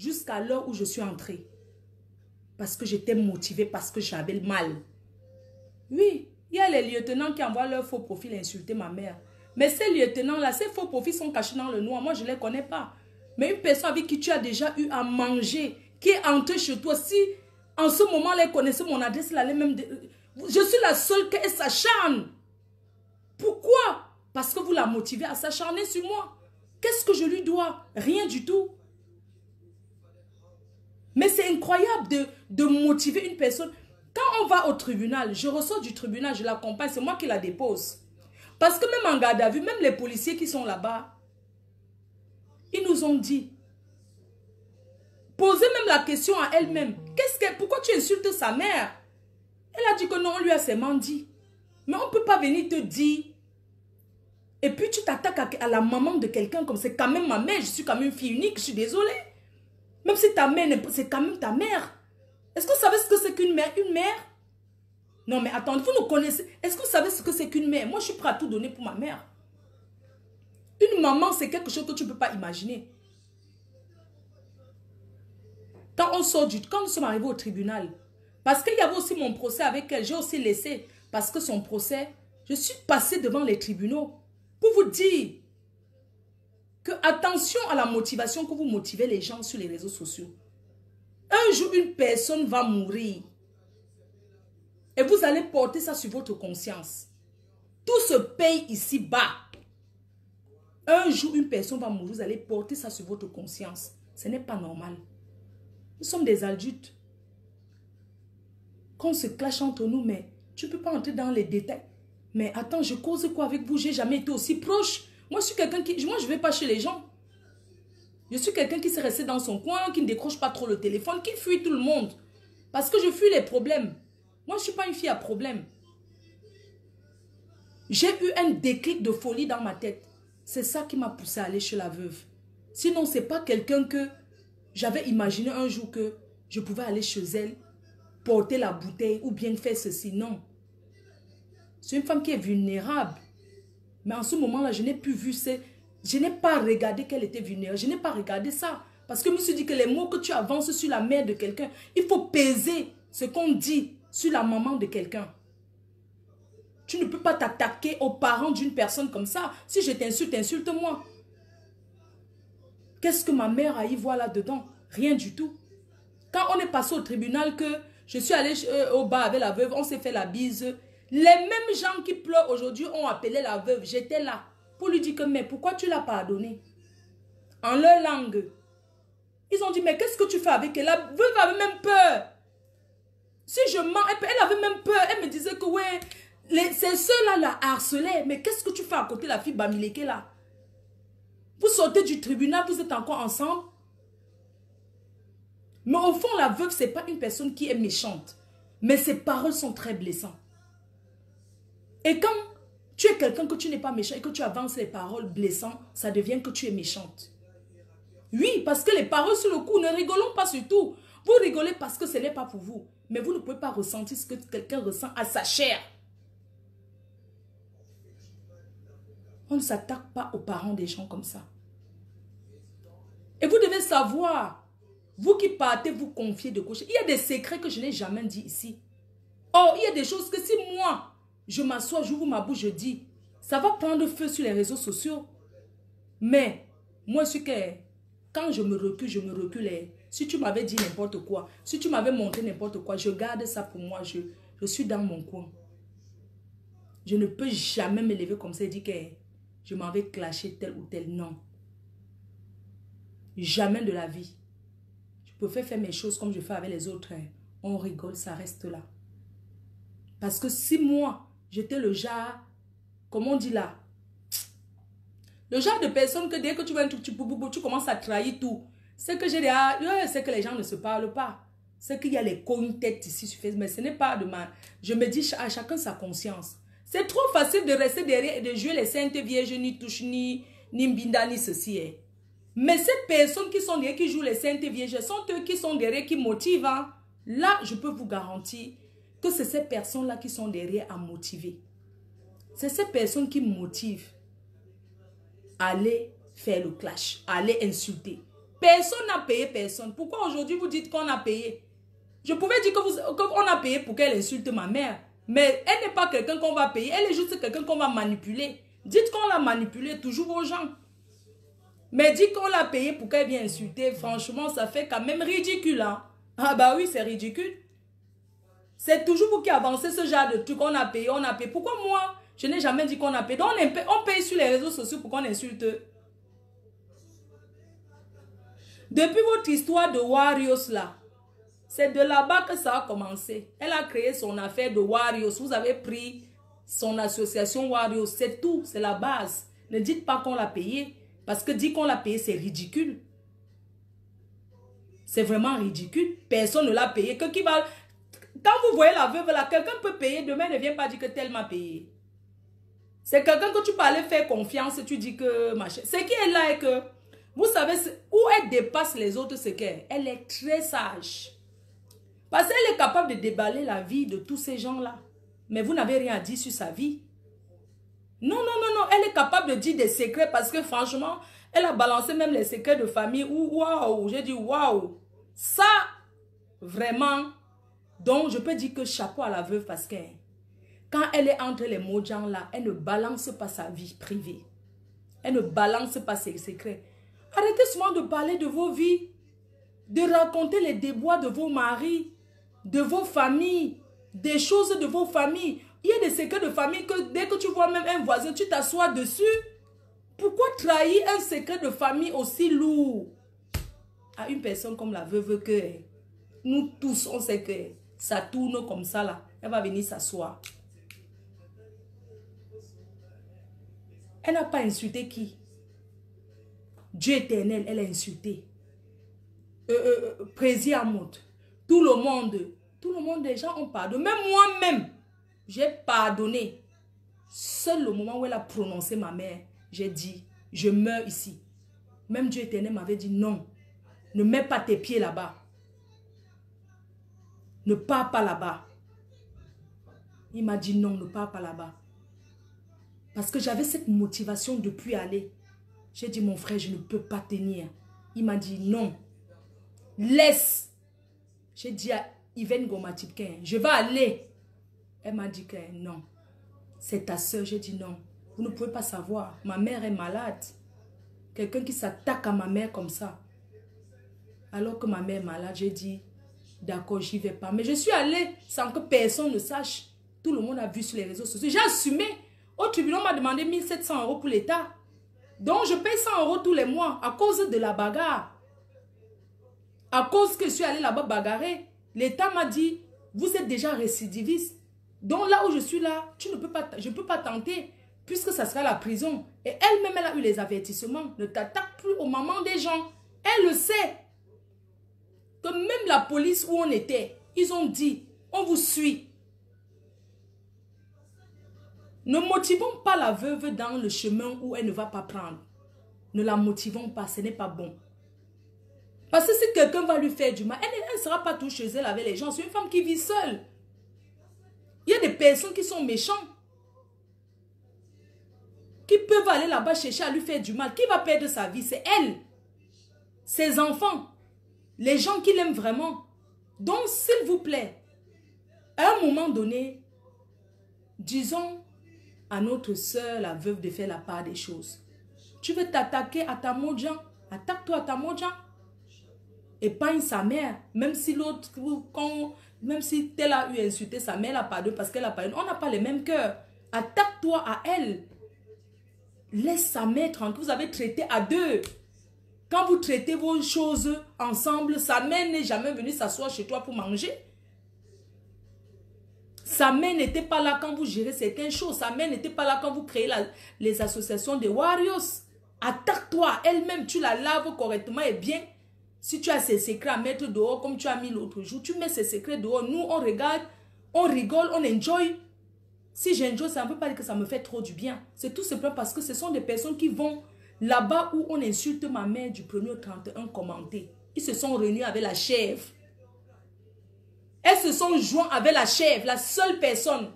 jusqu'à l'heure où je suis entrée. Parce que j'étais motivée, parce que j'avais le mal. Oui, il y a les lieutenants qui envoient leur faux profil insulter ma mère. Mais ces lieutenants-là, ces faux profils sont cachés dans le noir. Moi, je ne les connais pas. Mais une personne avec qui tu as déjà eu à manger, qui est entrée chez toi, si en ce moment, elle connaissait mon adresse, elle allait même... Je suis la seule qui s'acharne. Pourquoi? Parce que vous la motivez à s'acharner sur moi. Qu'est-ce que je lui dois? Rien du tout. Mais c'est incroyable de motiver une personne. Quand on va au tribunal, je ressors du tribunal, je l'accompagne, c'est moi qui la dépose. Parce que même en garde à vue, même les policiers qui sont là-bas, ils nous ont dit, posez même la question à elle-même, pourquoi tu insultes sa mère? Elle a dit que non, on lui a seulement dit. Mais on ne peut pas venir te dire, et puis tu t'attaques à la maman de quelqu'un comme c'est quand même ma mère, je suis quand même une fille unique, je suis désolée. Même si ta mère, c'est quand même ta mère. Est-ce que vous savez ce que c'est qu'une mère? Une mère? Non mais attendez, vous nous connaissez. Est-ce que vous savez ce que c'est qu'une mère? Moi, je suis prêt à tout donner pour ma mère. Une maman, c'est quelque chose que tu ne peux pas imaginer. Quand nous sommes arrivés au tribunal, parce qu'il y avait aussi mon procès avec elle, j'ai aussi laissé, parce que son procès, je suis passée devant les tribunaux pour vous dire que attention à la motivation que vous motivez les gens sur les réseaux sociaux. Un jour, une personne va mourir. Et vous allez porter ça sur votre conscience. Tout se paye ici-bas. Un jour, une personne va mourir. Vous allez porter ça sur votre conscience. Ce n'est pas normal. Nous sommes des adultes. Quand on se clash entre nous, mais tu ne peux pas entrer dans les détails. Mais attends, je cause quoi avec vous? J'ai jamais été aussi proche. Moi, je suis quelqu'un qui... Moi, je ne vais pas chez les gens. Je suis quelqu'un qui s'est resté dans son coin, qui ne décroche pas trop le téléphone, qui fuit tout le monde. Parce que je fuis les problèmes. Moi, je ne suis pas une fille à problème. J'ai eu un déclic de folie dans ma tête. C'est ça qui m'a poussé à aller chez la veuve. Sinon, ce n'est pas quelqu'un que j'avais imaginé un jour que je pouvais aller chez elle, porter la bouteille ou bien faire ceci. Non. C'est une femme qui est vulnérable. Mais en ce moment-là, je n'ai plus vu je n'ai pas regardé qu'elle était vulnérable. Je n'ai pas regardé ça. Parce que je me suis dit que les mots que tu avances sur la mère de quelqu'un, il faut peser ce qu'on dit sur la maman de quelqu'un. Tu ne peux pas t'attaquer aux parents d'une personne comme ça. Si je t'insulte, insulte-moi. Qu'est-ce que ma mère a y voir là-dedans? Rien du tout. Quand on est passé au tribunal, que je suis allée au bar avec la veuve, on s'est fait la bise. Les mêmes gens qui pleurent aujourd'hui ont appelé la veuve. J'étais là pour lui dire que, mais pourquoi tu l'as pardonné? En leur langue. Ils ont dit, mais qu'est-ce que tu fais avec elle? La veuve avait même peur. Si je mens, elle avait même peur. Elle me disait que, ouais, ces ceux-là la harcelaient. Mais qu'est-ce que tu fais à côté de la fille Bamileke là? Vous sortez du tribunal, vous êtes encore ensemble. Mais au fond, la veuve, ce n'est pas une personne qui est méchante. Mais ses paroles sont très blessantes. Et quand tu es quelqu'un que tu n'es pas méchant et que tu avances les paroles blessantes, ça devient que tu es méchante. Oui, parce que les paroles sur le coup, ne rigolons pas sur tout. Vous rigolez parce que ce n'est pas pour vous. Mais vous ne pouvez pas ressentir ce que quelqu'un ressent à sa chair. On ne s'attaque pas aux parents des gens comme ça. Et vous devez savoir, vous qui partez vous confier de gauche, il y a des secrets que je n'ai jamais dit ici. Oh, il y a des choses que si moi, je m'assois, j'ouvre ma bouche, je dis, ça va prendre feu sur les réseaux sociaux. Mais, moi, je suis que, quand je me recule. Si tu m'avais dit n'importe quoi, si tu m'avais montré n'importe quoi, je garde ça pour moi, je suis dans mon coin. Je ne peux jamais me lever comme ça et dire que je m'en vais clasher tel ou tel. Non. Jamais de la vie. Je préfère faire mes choses comme je fais avec les autres. On rigole, ça reste là. Parce que si moi, j'étais le genre, comme on dit là, le genre de personne que dès que tu vois un truc, tu commences à trahir tout. C'est que j'ai c'est que les gens ne se parlent pas. C'est qu'il y a les coins-têtes ici sur Facebook. Mais ce n'est pas de ma... Je me dis à chacun sa conscience. C'est trop facile de rester derrière et de jouer les saintes vierges, ni touche, ni mbinda, ni ceci. Mais ces personnes qui sont derrière, qui jouent les saintes vierges, sont eux qui sont derrière, qui motivent. Hein. Là, je peux vous garantir que c'est ces personnes-là qui sont derrière à motiver. C'est ces personnes qui motivent à aller faire le clash, à aller insulter. Personne n'a payé personne. Pourquoi aujourd'hui vous dites qu'on a payé? Je pouvais dire qu'on a payé pour qu'elle insulte ma mère. Mais elle n'est pas quelqu'un qu'on va payer. Elle est juste quelqu'un qu'on va manipuler. Dites qu'on l'a manipulé toujours aux gens. Mais dites qu'on l'a payé pour qu'elle vienne insulter. Franchement, ça fait quand même ridicule. Hein? Ah bah oui, c'est ridicule. C'est toujours vous qui avancez ce genre de truc. On a payé, on a payé. Pourquoi moi, je n'ai jamais dit qu'on a payé? Donc on paye sur les réseaux sociaux pour qu'on insulte. Depuis votre histoire de Warriors là, c'est de là-bas que ça a commencé. Elle a créé son affaire de Warriors. Vous avez pris son association Warriors. C'est tout, c'est la base. Ne dites pas qu'on l'a payé. Parce que dire qu'on l'a payé, c'est ridicule. C'est vraiment ridicule. Personne ne l'a payé. Quand vous voyez la veuve là, quelqu'un peut payer. Demain, ne vient pas dire que tel m'a payé. C'est quelqu'un que tu peux aller faire confiance. Tu dis que machin. Ce qui est là est que, vous savez, où elle dépasse les autres, c'est qu'elle est très sage. Parce qu'elle est capable de déballer la vie de tous ces gens-là. Mais vous n'avez rien à dire sur sa vie. Non, non, non, non. Elle est capable de dire des secrets parce que franchement, elle a balancé même les secrets de famille. Waouh, j'ai dit waouh. Ça, vraiment. Donc, je peux dire que chapeau à la veuve parce que quand elle est entre les Mojang là, elle ne balance pas sa vie privée. Elle ne balance pas ses secrets. Arrêtez souvent de parler de vos vies, de raconter les déboires de vos maris, de vos familles, des choses de vos familles. Il y a des secrets de famille que dès que tu vois même un voisin, tu t'assois dessus. Pourquoi trahir un secret de famille aussi lourd à une personne comme la veuve que nous tous, on sait que ça tourne comme ça là. Elle va venir s'asseoir. Elle n'a pas insulté qui? Dieu éternel, elle a insulté. Président, tout le monde, les gens ont pardonné. Même moi-même, j'ai pardonné. Seul le moment où elle a prononcé ma mère, j'ai dit, je meurs ici. Même Dieu éternel m'avait dit, non, ne mets pas tes pieds là-bas. Ne pars pas là-bas. Il m'a dit, non, ne pars pas là-bas. Parce que j'avais cette motivation depuis aller. J'ai dit, mon frère, je ne peux pas tenir. Il m'a dit, non, laisse. J'ai dit à Yvonne Gomatipken, je vais aller. Elle m'a dit que non. C'est ta soeur. J'ai dit non. Vous ne pouvez pas savoir. Ma mère est malade. Quelqu'un qui s'attaque à ma mère comme ça. Alors que ma mère est malade, j'ai dit, d'accord, j'y vais pas. Mais je suis allée sans que personne ne sache. Tout le monde a vu sur les réseaux sociaux. J'ai assumé. Au tribunal, on m'a demandé 1700 € pour l'État. Donc, je paye 100 € tous les mois à cause de la bagarre. À cause que je suis allée là-bas bagarrer. L'État m'a dit, vous êtes déjà récidiviste. Donc là où je suis là, je ne peux pas tenter, puisque ça sera la prison. Et elle-même, elle a eu les avertissements. Ne t'attaque plus aux mamans des gens. Elle le sait. Que même la police où on était, ils ont dit, on vous suit. Ne motivons pas la veuve dans le chemin où elle ne va pas prendre. Ne la motivons pas, ce n'est pas bon. Parce que si quelqu'un va lui faire du mal, elle ne sera pas tout chez elle avec les gens. C'est une femme qui vit seule. Il y a des personnes qui sont méchantes. Qui peuvent aller là-bas chercher à lui faire du mal. Qui va perdre sa vie? C'est elle. Ses enfants. Les gens qui l'aiment vraiment. Donc, s'il vous plaît, à un moment donné, disons à notre soeur, la veuve, de faire la part des choses. Tu veux t'attaquer à ta Mojang? Attaque-toi à ta Mojang. Épargne sa mère. Même si l'autre, même si tel a eu insulté sa mère, elle a pardonné parce qu'elle a pardonné. On n'a pas les mêmes cœurs. Attaque-toi à elle. Laisse sa mère tranquille. Vous avez traité à deux. Quand vous traitez vos choses ensemble, sa mère n'est jamais venue s'asseoir chez toi pour manger. Sa mère n'était pas là quand vous gérez certaines choses. Sa mère n'était pas là quand vous créez les associations des Warriors. Attaque-toi elle-même. Tu la laves correctement et bien. Si tu as ces secrets à mettre dehors, comme tu as mis l'autre jour, tu mets ces secrets dehors. Nous, on regarde, on rigole, on enjoy. Si j'enjoy, ça ne veut pas dire que ça me fait trop du bien. C'est tout simplement parce que ce sont des personnes qui vont là-bas où on insulte ma mère du 1er au 31 commenter. Ils se sont réunis avec la chèvre. Elles se sont joints avec la chèvre. La seule personne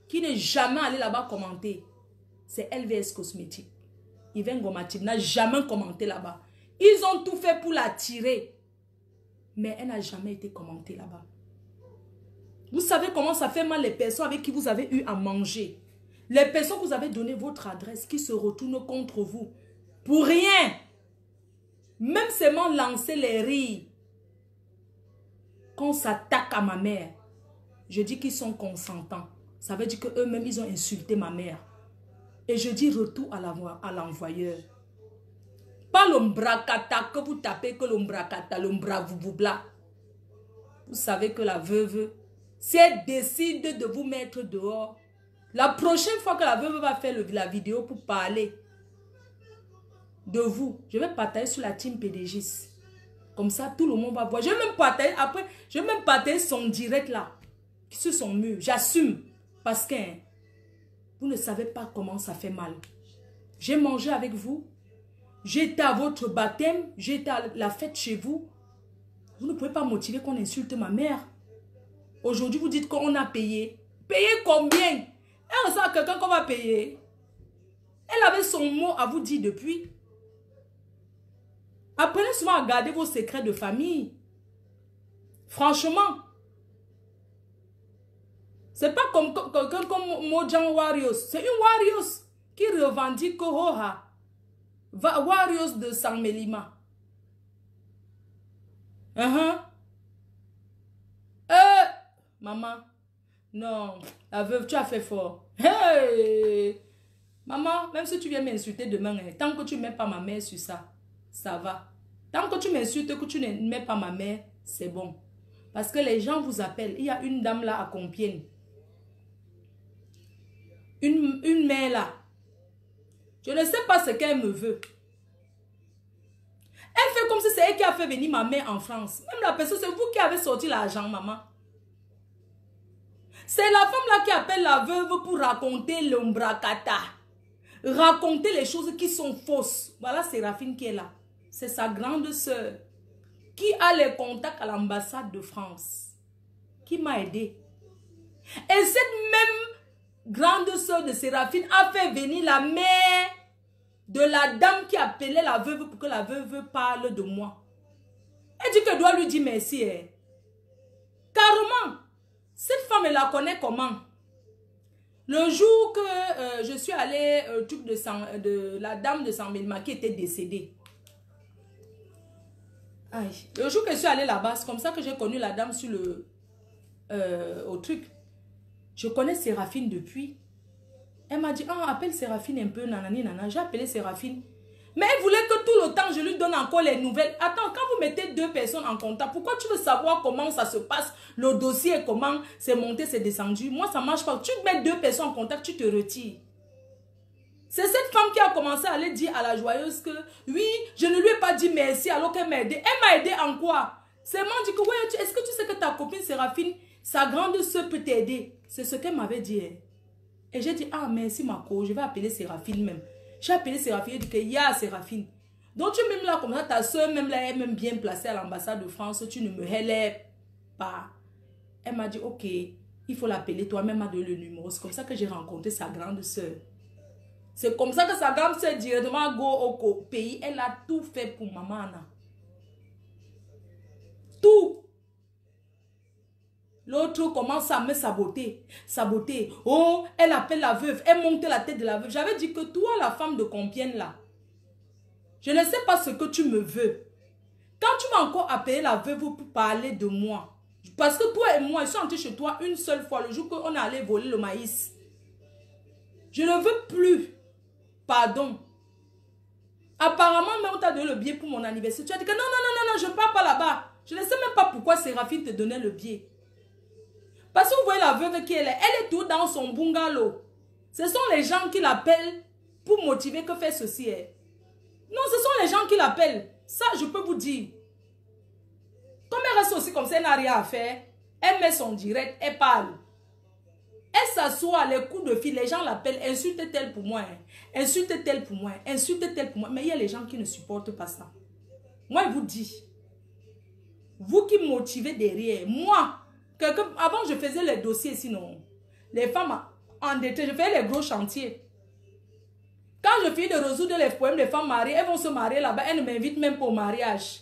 qui n'est jamais allée là-bas commenter, c'est LVS Cosmétique. Yvonne Gomatib n'a jamais commenté là-bas. Ils ont tout fait pour la tirer. Mais elle n'a jamais été commentée là-bas. Vous savez comment ça fait mal les personnes avec qui vous avez eu à manger. Les personnes que vous avez donné votre adresse qui se retournent contre vous. Pour rien. Même seulement lancer les rires. Quand on s'attaque à ma mère, je dis qu'ils sont consentants. Ça veut dire qu'eux-mêmes, ils ont insulté ma mère. Et je dis retour à l'envoyeur. Pas l'ombracata que vous tapez, que l'ombracata, l'ombravoubla. Vous savez que la veuve, si elle décide de vous mettre dehors, la prochaine fois que la veuve va faire la vidéo pour parler de vous, je vais partager sur la team PDGis. Comme ça, tout le monde va voir. Je vais même partager, après, je vais même partager son direct là, sur son mur. J'assume. Parce que vous ne savez pas comment ça fait mal. J'ai mangé avec vous. J'étais à votre baptême. J'étais à la fête chez vous. Vous ne pouvez pas motiver qu'on insulte ma mère. Aujourd'hui, vous dites qu'on a payé. Payé combien? Elle ressent à quelqu'un qu'on va payer. Elle avait son mot à vous dire depuis. Apprenez souvent à garder vos secrets de famille. Franchement. C'est pas comme quelqu'un comme Mojang Warriors. C'est une Warriors qui revendique Hoha. Warriors de Sangmelima. Maman. Non. La veuve, tu as fait fort. Hey! Maman, même si tu viens m'insulter demain, tant que tu ne mets pas ma mère sur ça, ça va. Tant que tu m'insultes, que tu ne mets pas ma mère, c'est bon. Parce que les gens vous appellent. Il y a une dame là à Compiègne. Une mère là. Je ne sais pas ce qu'elle me veut. Elle fait comme si c'est elle qui a fait venir ma mère en France. Même la personne, c'est vous qui avez sorti l'argent, maman. C'est la femme là qui appelle la veuve pour raconter l'ombracata. Raconter les choses qui sont fausses. Voilà Séraphine qui est là. C'est sa grande sœur qui a les contacts à l'ambassade de France. Qui m'a aidé. Et cette même grande sœur de Séraphine a fait venir la mère de la dame qui appelait la veuve pour que la veuve parle de moi. Elle dit qu'elle doit lui dire merci. Carrément. Cette femme, elle la connaît comment? Le jour que je suis allée au truc de la dame de Sangmelima qui était décédée. Aïe. Le jour que je suis allée là-bas, c'est comme ça que j'ai connu la dame sur le au truc. Je connais Séraphine depuis. Elle m'a dit, ah, appelle Séraphine un peu, nanani, nanana. J'ai appelé Séraphine. Mais elle voulait que tout le temps, je lui donne encore les nouvelles. Attends, quand vous mettez deux personnes en contact, pourquoi tu veux savoir comment ça se passe, le dossier, comment c'est monté, c'est descendu? Moi, ça ne marche pas. Tu mets deux personnes en contact, tu te retires. C'est cette femme qui a commencé à aller dire à la joyeuse que, oui, je ne lui ai pas dit merci alors qu'elle m'a aidé. Elle m'a aidé en quoi? C'est moi dit que, ouais, est-ce que tu sais que ta copine Séraphine, sa grande soeur peut t'aider? C'est ce qu'elle m'avait dit. Et j'ai dit, ah, merci Marco, je vais appeler Séraphine même. J'ai appelé Séraphine, j'ai dit que, ya Séraphine. Donc tu es même là comme ça, ta soeur même là, elle est même bien placée à l'ambassade de France, tu ne me relèves pas. Elle m'a dit, ok, il faut l'appeler toi-même, m'a donné le numéro. C'est comme ça que j'ai rencontré sa grande soeur. C'est comme ça que sa grande soeur directement go au pays, elle a tout fait pour maman Anna. Tout. L'autre commence à me saboter. Saboter. Oh, elle appelle la veuve. Elle monte la tête de la veuve. J'avais dit que toi, la femme de Compiègne là, je ne sais pas ce que tu me veux. Quand tu m'as encore appelé la veuve pour parler de moi, parce que toi et moi, je suis entrée chez toi une seule fois, le jour qu'on est allé voler le maïs. Je ne veux plus. Pardon. Apparemment, même on t'a donné le billet pour mon anniversaire. Tu as dit que non, non, non, non, non, je ne pars pas là-bas. Je ne sais même pas pourquoi Séraphine te donnait le billet. Parce que vous voyez la veuve qui est là, elle est tout dans son bungalow. Ce sont les gens qui l'appellent pour motiver que fait ceci. Non, ce sont les gens qui l'appellent. Ça, je peux vous dire. Comme elle reste aussi comme ça, elle n'a rien à faire. Elle met son direct, elle parle. Elle s'assoit, les coups de fil, les gens l'appellent, insulte tel pour moi, insulte tel pour moi, insulte tel pour moi. Mais il y a les gens qui ne supportent pas ça. Moi, je vous dis, vous qui motivez derrière, moi, avant je faisais les dossiers sinon, les femmes endettées, je faisais les gros chantiers. Quand Quand je finis de résoudre les problèmes des femmes mariées, elles vont se marier là-bas. Elles ne m'invitent même pas au mariage.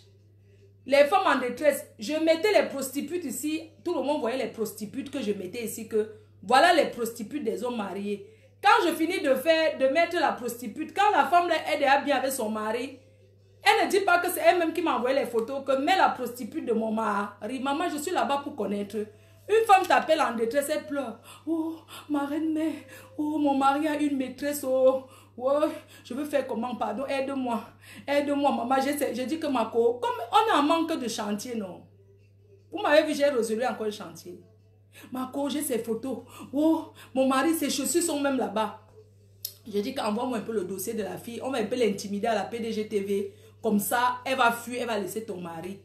Les femmes en détresse, je mettais les prostituées ici. Tout le monde voyait les prostituées que je mettais ici. Que voilà les prostituées des hommes mariés. Quand je finis de mettre la prostituée, quand la femme est déjà bien avec son mari, elle ne dit pas que c'est elle-même qui m'a envoyé les photos, que met la prostituée de mon mari. Maman, je suis là-bas pour connaître. Une femme t'appelle en détresse, elle pleure. Oh, ma reine mère, oh, mon mari a une maîtresse, oh, ouais, je veux faire comment, pardon, aide-moi. Aide-moi, maman, j'ai dit que ma co, comme on est en manque de chantier, non. Vous m'avez vu, j'ai résolu encore le chantier. Ma co, j'ai ses photos. Oh, mon mari, ses chaussures sont même là-bas. J'ai dit qu'envoie-moi un peu le dossier de la fille, on va un peu l'intimider à la PDG TV. Comme ça, elle va fuir, elle va laisser ton mari.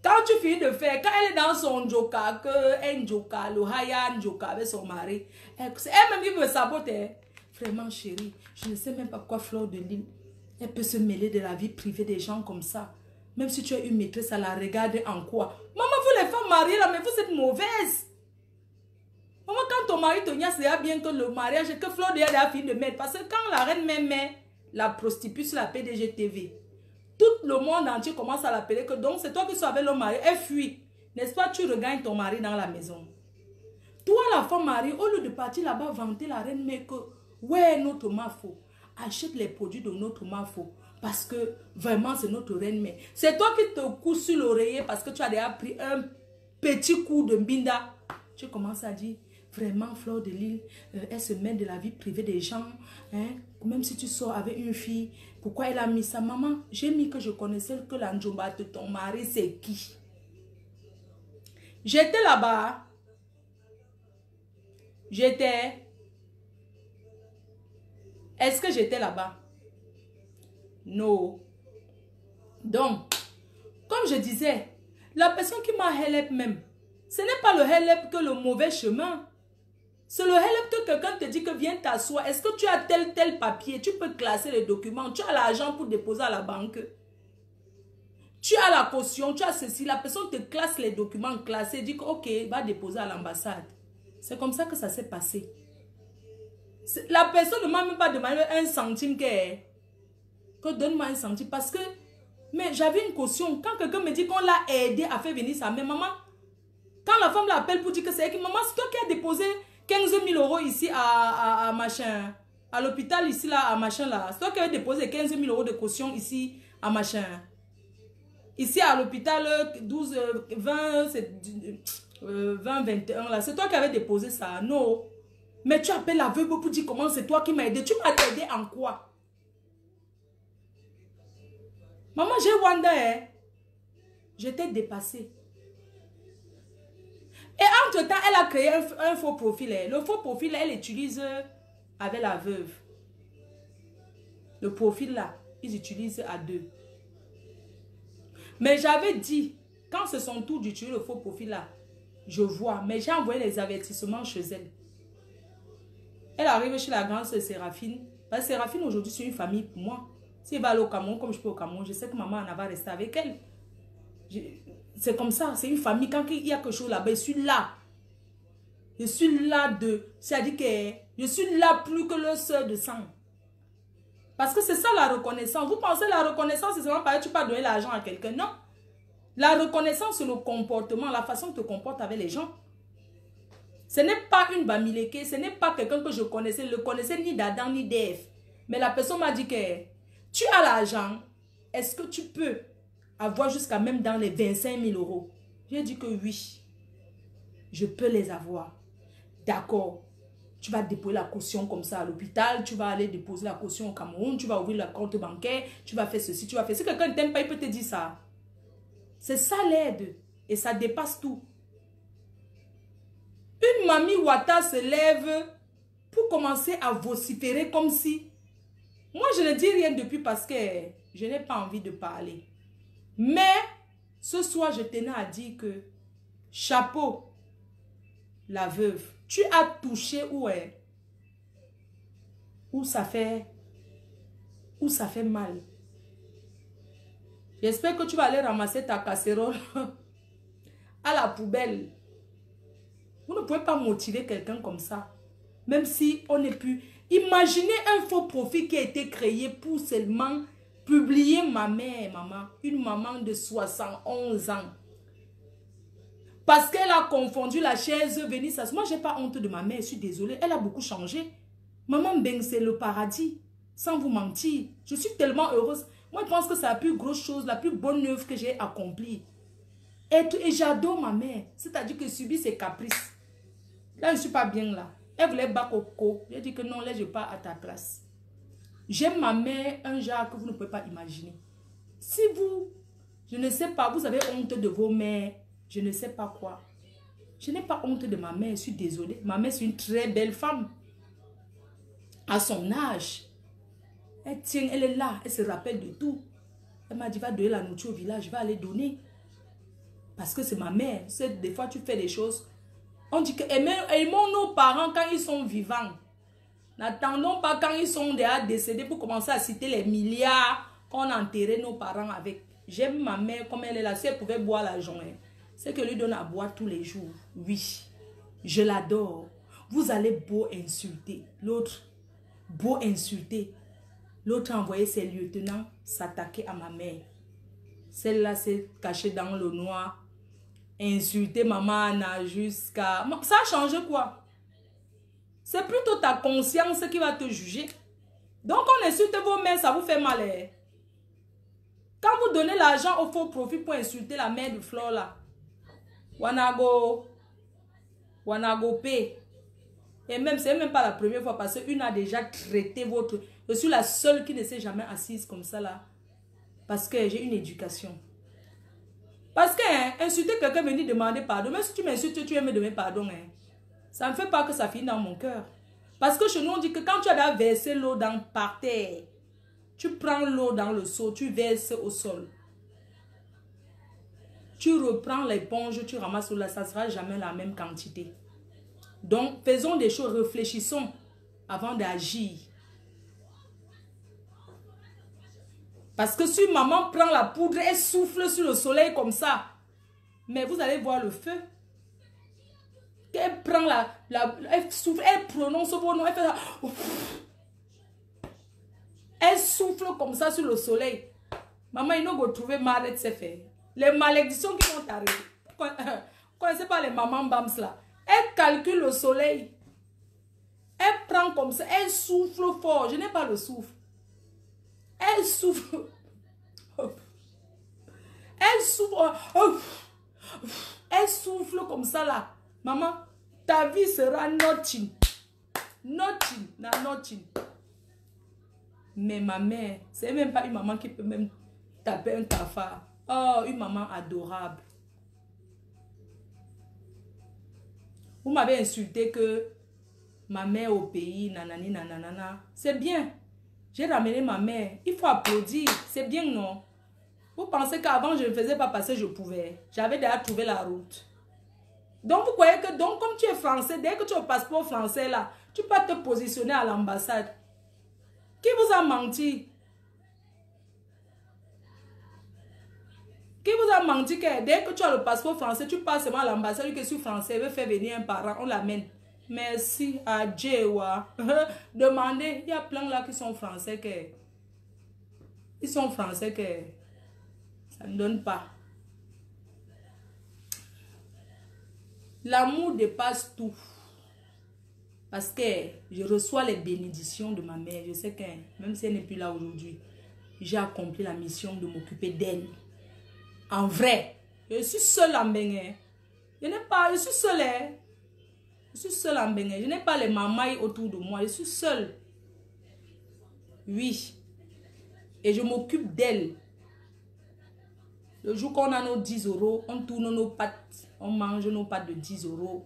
Quand tu finis de faire, quand elle est dans son joka, le haya joka avec son mari, c'est elle-même qui me sabote. Vraiment chérie, je ne sais même pas pourquoi Fleur de Lys, elle peut se mêler de la vie privée des gens comme ça. Même si tu as une maîtresse, elle la regarde en quoi? Maman, vous les femmes mariées là, mais vous êtes mauvaise. Maman, quand ton mari te niaise, c'est bien que le mariage, que Fleur de Lys a fini de mettre. Parce que quand la reine met la prostituée sur la PDG TV, tout le monde entier commence à l'appeler que donc c'est toi qui sois avec le mari. Elle fuit. N'est-ce pas, tu regagnes ton mari dans la maison. Toi, la femme mariée, au lieu de partir là-bas vanter la reine, mais que, ouais, notre mafo, achète les produits de notre mafo. Parce que vraiment, c'est notre reine mère. C'est toi qui te couches sur l'oreiller parce que tu as déjà pris un petit coup de mbinda. Tu commences à dire, vraiment, Fleur de Lys, elle se mêle de la vie privée des gens. Hein? Même si tu sors avec une fille, pourquoi elle a mis ça? Maman, j'ai mis que je connaissais que la njomba de ton mari, c'est qui? J'étais là-bas. Est-ce que j'étais là-bas? Non. Donc, comme je disais, la personne qui m'a help même, ce n'est pas le help que le mauvais chemin. C'est le help que quelqu'un te dit que viens t'asseoir. Est-ce que tu as tel papier? Tu peux classer les documents. Tu as l'argent pour déposer à la banque. Tu as la caution, tu as ceci. La personne te classe les documents classés. Dit que ok, va déposer à l'ambassade. C'est comme ça que ça s'est passé. La personne ne m'a même pas demandé un centime que donne-moi un centime. Parce que, mais j'avais une caution. Quand quelqu'un me dit qu'on l'a aidé à faire venir sa mère, maman, quand la femme l'appelle pour dire que c'est elle qui, maman, c'est toi qui as déposé 15 000 € ici à machin, à l'hôpital ici là, à machin là. C'est toi qui as déposé 15 000 € de caution ici à machin. Ici à l'hôpital 12, 20, 20, 21 là. C'est toi qui avais déposé ça. Non. Mais tu appelles la veuve pour dire comment c'est toi qui m'as aidé. Tu m'as aidé en quoi? Maman, j'ai wonder, hein. J'étais dépassée. Et entre-temps, elle a créé un faux profil. Le faux profil, elle utilise avec la veuve. Le profil là, ils utilisent à deux. Mais j'avais dit, quand c'est son tour d'utiliser le faux profil là, je vois. Mais j'ai envoyé les avertissements chez elle. Elle arrive chez la grande sœur Séraphine. Parce que Séraphine aujourd'hui, c'est une famille pour moi. Si elle va aller au Cameroun, comme je peux au Cameroun, je sais que maman en va rester avec elle. C'est comme ça, c'est une famille. Quand il y a quelque chose là-bas, je suis là. Je suis là de... C'est-à-dire que je suis là plus que le soeur de sang. Parce que c'est ça la reconnaissance. Vous pensez la reconnaissance, c'est seulement parce que tu peux donner l'argent à quelqu'un. Non. La reconnaissance, c'est le comportement, la façon dont tu te comportes avec les gens. Ce n'est pas une bamileke, ce n'est pas quelqu'un que je connaissais, le connaissais ni d'Adam ni d'Ève. Mais la personne m'a dit que tu as l'argent, est-ce que tu peux avoir jusqu'à même dans les 25 000 €? J'ai dit que oui, je peux les avoir. D'accord, tu vas déposer la caution comme ça à l'hôpital, tu vas aller déposer la caution au Cameroun, tu vas ouvrir la compte bancaire, tu vas faire ceci, tu vas faire... Si quelqu'un ne t'aime pas, il peut te dire ça. C'est ça l'aide et ça dépasse tout. Une mamie Ouattara se lève pour commencer à vociférer comme si... Moi, je ne dis rien depuis parce que je n'ai pas envie de parler. Mais, ce soir, je tenais à dire que chapeau, la veuve, tu as touché où ça fait mal. J'espère que tu vas aller ramasser ta casserole à la poubelle. Vous ne pouvez pas motiver quelqu'un comme ça. Même si on n'est plus... Imaginez un faux profil qui a été créé pour seulement publier ma mère, maman. Une maman de 71 ans. Parce qu'elle a confondu la chaise, venir s'asseoir. Moi, je n'ai pas honte de ma mère, je suis désolée. Elle a beaucoup changé. Maman Beng, c'est le paradis. Sans vous mentir. Je suis tellement heureuse. Moi, je pense que c'est la plus grosse chose, la plus bonne œuvre que j'ai accomplie. Et j'adore ma mère. C'est-à-dire que je subis ses caprices. Là, je ne suis pas bien là. Elle voulait battre au co. J'ai dit que non, là, je pars à ta place. J'aime ma mère un genre que vous ne pouvez pas imaginer. Si vous, je ne sais pas, vous avez honte de vos mères, je ne sais pas quoi. Je n'ai pas honte de ma mère, je suis désolée. Ma mère, c'est une très belle femme. À son âge. Elle tient, elle est là, elle se rappelle de tout. Elle m'a dit, va donner la nourriture au village, je vais aller donner. Parce que c'est ma mère. Des fois, tu fais des choses. On dit que aimons nos parents quand ils sont vivants. N'attendons pas quand ils sont déjà décédés pour commencer à citer les milliards qu'on a enterré nos parents avec. J'aime ma mère comme elle est là. Si elle pouvait boire la journée, c'est que lui donne à boire tous les jours. Oui, je l'adore. Vous allez beau insulter. L'autre, beau insulter. L'autre a envoyé ses lieutenants s'attaquer à ma mère. Celle-là s'est cachée dans le noir. Insulter maman Anna jusqu'à... Ça a changé quoi? C'est plutôt ta conscience qui va te juger. Donc on insulte vos mères, ça vous fait mal. Eh? Quand vous donnez l'argent au faux profit pour insulter la mère de Flore là. Wanago pay. Et même, c'est même pas la première fois parce qu'une a déjà traité votre... Je suis la seule qui ne s'est jamais assise comme ça là. Parce que j'ai une éducation. Parce que insulter quelqu'un, venir demander pardon. Même si tu m'insultes, tu aimes me demander pardon. Hein. Ça ne fait pas que ça finit dans mon cœur. Parce que chez nous, on dit que quand tu as versé l'eau par terre, tu prends l'eau dans le seau, tu verses au sol. Tu reprends l'éponge, tu ramasses l'eau là, ça ne sera jamais la même quantité. Donc, faisons des choses, réfléchissons avant d'agir. Parce que si maman prend la poudre, elle souffle sur le soleil comme ça. Mais vous allez voir le feu. Elle prend elle souffle, elle prononce vos noms, elle fait ça. Elle souffle comme ça sur le soleil. Maman, il nous trouver mal, c'est fait. Les malédictions qui vont t'arriver. Vous ne connaissez pas les mamans bams là. Elle calcule le soleil. Elle prend comme ça, elle souffle fort. Je n'ai pas le souffle. Elle souffle. Elle souffle. Elle souffle comme ça là. Maman, ta vie sera nothing. Nothing. Nothing. Mais ma mère, c'est même pas une maman qui peut même taper un cafard. Oh, une maman adorable. Vous m'avez insulté que ma mère au pays, nanani, nanana. C'est bien. J'ai ramené ma mère. Il faut applaudir. C'est bien, non? Vous pensez qu'avant, je ne faisais pas passer, je pouvais. J'avais déjà trouvé la route. Donc, vous croyez que, donc, comme tu es français, dès que tu as un passeport français, là, tu peux te positionner à l'ambassade. Qui vous a menti? Qui vous a menti que dès que tu as le passeport français, tu passes seulement à l'ambassade, que je suis français, veut faire venir un parent, on l'amène. Merci à Dieu. Demandez, il y a plein là qui sont français que... Ils sont français que... Ça ne donne pas. L'amour dépasse tout. Parce que je reçois les bénédictions de ma mère. Je sais que même si elle n'est plus là aujourd'hui, j'ai accompli la mission de m'occuper d'elle. En vrai, je suis seule en Bénin. Je suis seule. Hein? Je suis seule en Bénin. Je n'ai pas les mamailles autour de moi. Je suis seule. Oui. Et je m'occupe d'elle. Le jour qu'on a nos 10 €, on tourne nos pâtes. On mange nos pâtes de 10 €.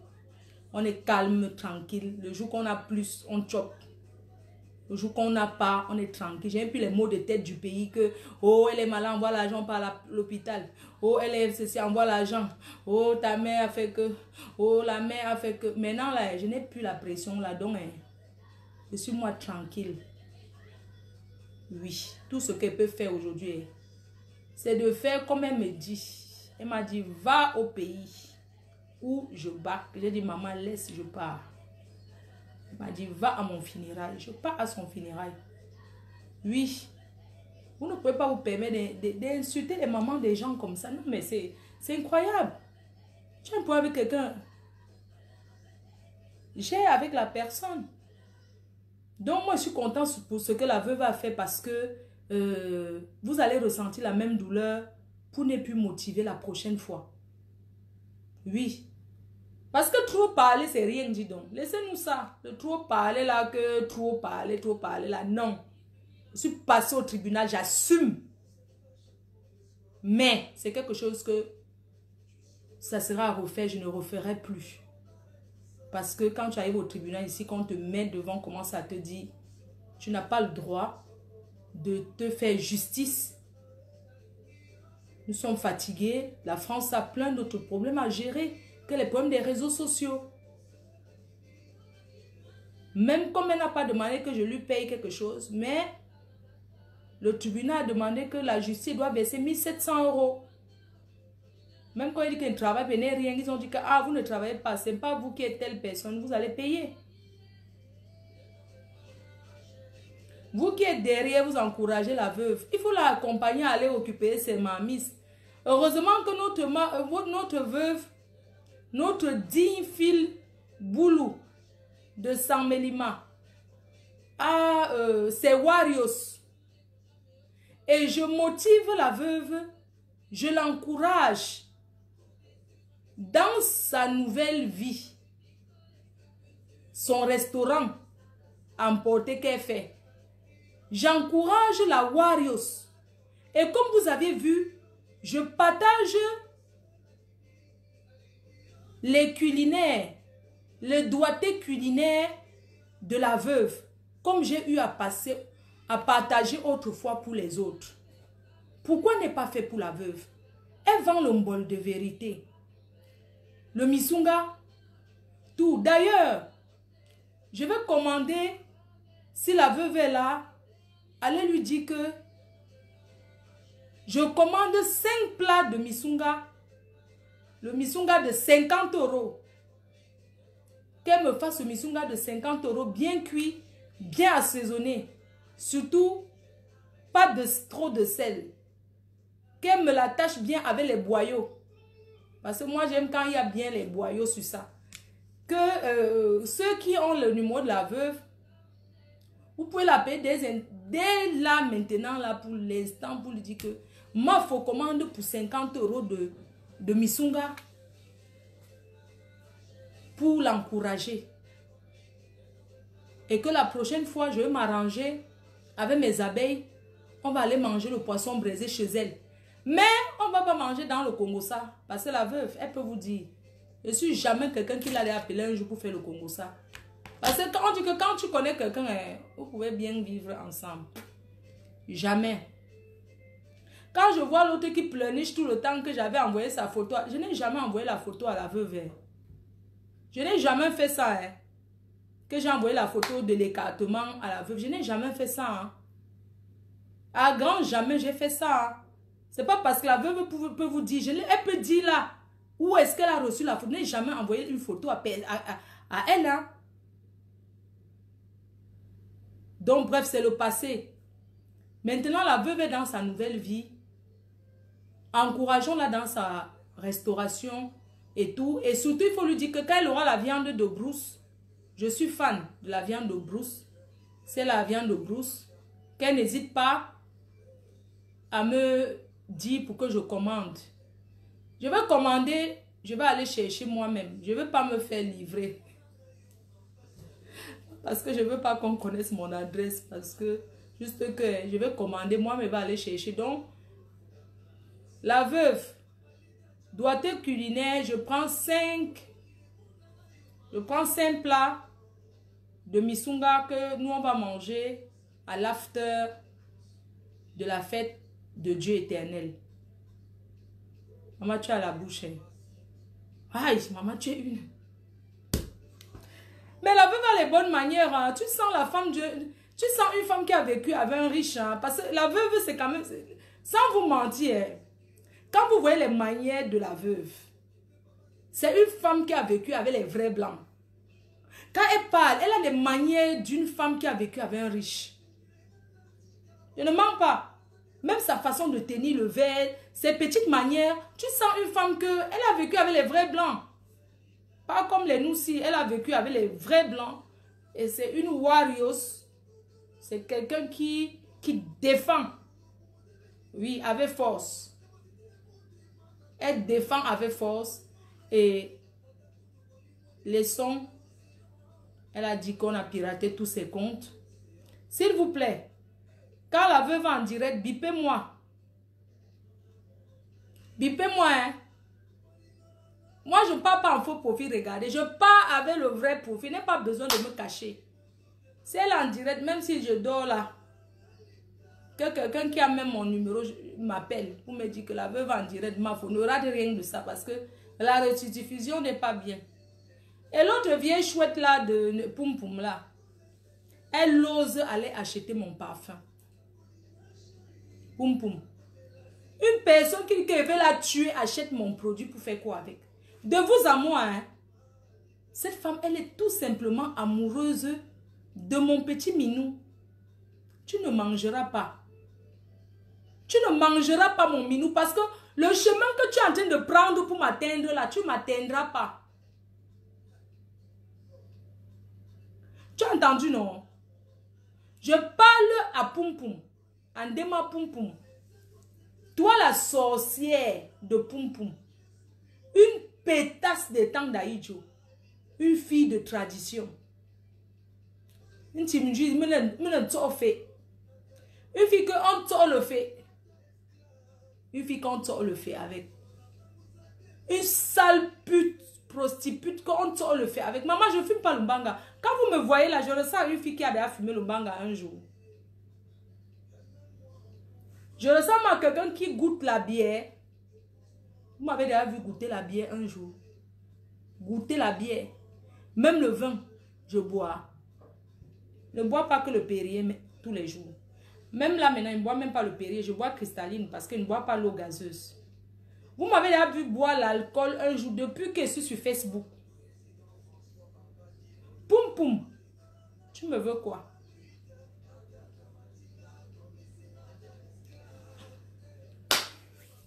On est calme, tranquille. Le jour qu'on a plus, on chope. Le jour qu'on n'a pas, on est tranquille. J'ai plus les mots de tête du pays que, oh, elle est malade, envoie l'argent par l'hôpital. Oh, elle est ceci, envoie l'argent. Oh, ta mère a fait que. Oh, la mère a fait que. Maintenant, là, je n'ai plus la pression là. Donc, je suis moi tranquille. Oui, tout ce qu'elle peut faire aujourd'hui, c'est de faire comme elle me dit. Elle m'a dit, va au pays où je bats. J'ai dit, maman, laisse, je pars. Il m'a dit, va à mon funérail. Je pars à son funérail. Oui. Vous ne pouvez pas vous permettre d'insulter les mamans des gens comme ça. Non, mais c'est incroyable. Tu as un problème avec quelqu'un. J'ai avec la personne. Donc, moi, je suis contente pour ce que la veuve a fait parce que vous allez ressentir la même douleur pour ne plus motiver la prochaine fois. Oui. Parce que trop parler, c'est rien, dis donc. Laissez-nous ça. De trop parler là, que trop parler là. Non. Je suis passée au tribunal, j'assume. Mais c'est quelque chose que ça sera à refaire, je ne referai plus. Parce que quand tu arrives au tribunal ici, quand on te met devant, commence à te dire, tu n'as pas le droit de te faire justice. Nous sommes fatigués. La France a plein d'autres problèmes à gérer que les problèmes des réseaux sociaux. Même comme elle n'a pas demandé que je lui paye quelque chose, mais le tribunal a demandé que la justice doit verser 1700 €. Même quand il dit qu'il ne travaille, il n'est rien. Ils ont dit que ah, vous ne travaillez pas, ce n'est pas vous qui êtes telle personne, vous allez payer. Vous qui êtes derrière, vous encouragez la veuve. Il faut l'accompagner à aller occuper ses mamies. Heureusement que notre veuve, notre digne fille Boulou de San Melima a ses warriors. Et je motive la veuve, je l'encourage dans sa nouvelle vie. Son restaurant emporté qu'elle fait. J'encourage la Warriors. Et comme vous avez vu, je partage les culinaires, le doigté culinaire de la veuve, comme j'ai eu à partager autrefois pour les autres. Pourquoi n'est pas fait pour la veuve? Elle vend le bol de vérité. Le misunga, tout. D'ailleurs, je vais commander, si la veuve est là, allez lui dire que je commande 5 plats de misunga, le misunga de 50 €. Qu'elle me fasse le misunga de 50 € bien cuit, bien assaisonné. Surtout, pas de trop de sel. Qu'elle me l'attache bien avec les boyaux. Parce que moi, j'aime quand il y a bien les boyaux sur ça. Que ceux qui ont le numéro de la veuve, vous pouvez l'appeler dès là maintenant, là pour l'instant, pour lui dire que moi, il faut commande pour 50 € de misunga pour l'encourager. Et que la prochaine fois, je vais m'arranger avec mes abeilles. On va aller manger le poisson braisé chez elle. Mais on ne va pas manger dans le Congo ça. Parce que la veuve, elle peut vous dire, je ne suis jamais quelqu'un qui l'allait appeler un jour pour faire le Congo ça. Parce que quand on dit que quand tu connais quelqu'un, vous pouvez bien vivre ensemble. Jamais. Quand je vois l'autre qui pleurniche tout le temps que j'avais envoyé sa photo, je n'ai jamais envoyé la photo à la veuve. Je n'ai jamais fait ça. Que j'ai envoyé la photo de l'écartement à la veuve. Je n'ai jamais fait ça. À grand jamais j'ai fait ça. C'est pas parce que la veuve peut vous dire, elle peut dire là, où est-ce qu'elle a reçu la photo. Je n'ai jamais envoyé une photo à elle. Donc bref, c'est le passé. Maintenant, la veuve est dans sa nouvelle vie. Encourageons-la dans sa restauration et tout. Et surtout, il faut lui dire que quand elle aura la viande de brousse, je suis fan de la viande de brousse. C'est la viande de brousse. Qu'elle n'hésite pas à me dire pour que je commande. Je vais commander, je vais aller chercher moi-même. Je ne vais pas me faire livrer. Parce que je ne veux pas qu'on connaisse mon adresse. Parce que juste que je vais commander, moi, mais je vais aller chercher. Donc, la veuve, doigté culinaire, je prends 5 plats de misunga que nous, on va manger à l'after de la fête de Dieu éternel. Maman, tu as la bouche. Aïe, maman, tu es une. Mais la veuve a les bonnes manières. Hein. Tu sens la femme, tu sens une femme qui a vécu avec un riche. Hein. Parce que la veuve, c'est quand même, sans vous mentir, quand vous voyez les manières de la veuve, c'est une femme qui a vécu avec les vrais blancs. Quand elle parle, elle a des manières d'une femme qui a vécu avec un riche. Je ne mens pas. Même sa façon de tenir le verre, ses petites manières, tu sens une femme que elle a vécu avec les vrais blancs. Pas comme les Noussi, elle a vécu avec les vrais blancs. Et c'est une warrior. C'est quelqu'un qui défend. Oui, avec force. Elle défend avec force. Et les sons, elle a dit qu'on a piraté tous ses comptes. S'il vous plaît, quand la veuve en direct, bipez-moi. Bipez-moi, hein. Moi, je ne pars pas en faux profil, regardez. Je pars avec le vrai profil. Je n'ai pas besoin de me cacher. Si elle est en direct, même si je dors là, que quelqu'un qui a même mon numéro m'appelle pour me dire que la veuve en direct m'a fait. Ne rate rien de ça parce que la rediffusion n'est pas bien. Et l'autre vieille chouette là de Poum Poum là, elle ose aller acheter mon parfum. Poum Poum. Une personne qui veut la tuer achète mon produit pour faire quoi avec? De vous à moi, hein? Cette femme, elle est tout simplement amoureuse de mon petit minou. Tu ne mangeras pas. Tu ne mangeras pas mon minou parce que le chemin que tu es en train de prendre pour m'atteindre là, tu ne m'atteindras pas. Tu as entendu, non? Je parle à Poum Poum. Andema Poum Poum. Toi, la sorcière de Poum Poum. Une pétasse de temps d'Aïdjo. Une fille de tradition. Une fille qu'on tord le fait. Une fille qu'on tord le fait avec. Une sale pute, prostitute qu'on tord le fait avec. Maman, je ne fume pas le banga. Quand vous me voyez là, je ressens une fille qui a déjà fumé le banga un jour. Je ressemble à quelqu'un qui goûte la bière. Vous m'avez déjà vu goûter la bière un jour. Goûter la bière. Même le vin, je bois. Je ne bois pas que le Perrier mais tous les jours. Même là maintenant, je ne bois même pas le Perrier. Je bois cristalline parce que je ne bois pas l'eau gazeuse. Vous m'avez déjà vu boire l'alcool un jour depuis que je suis sur Facebook. Poum Poum. Tu me veux quoi?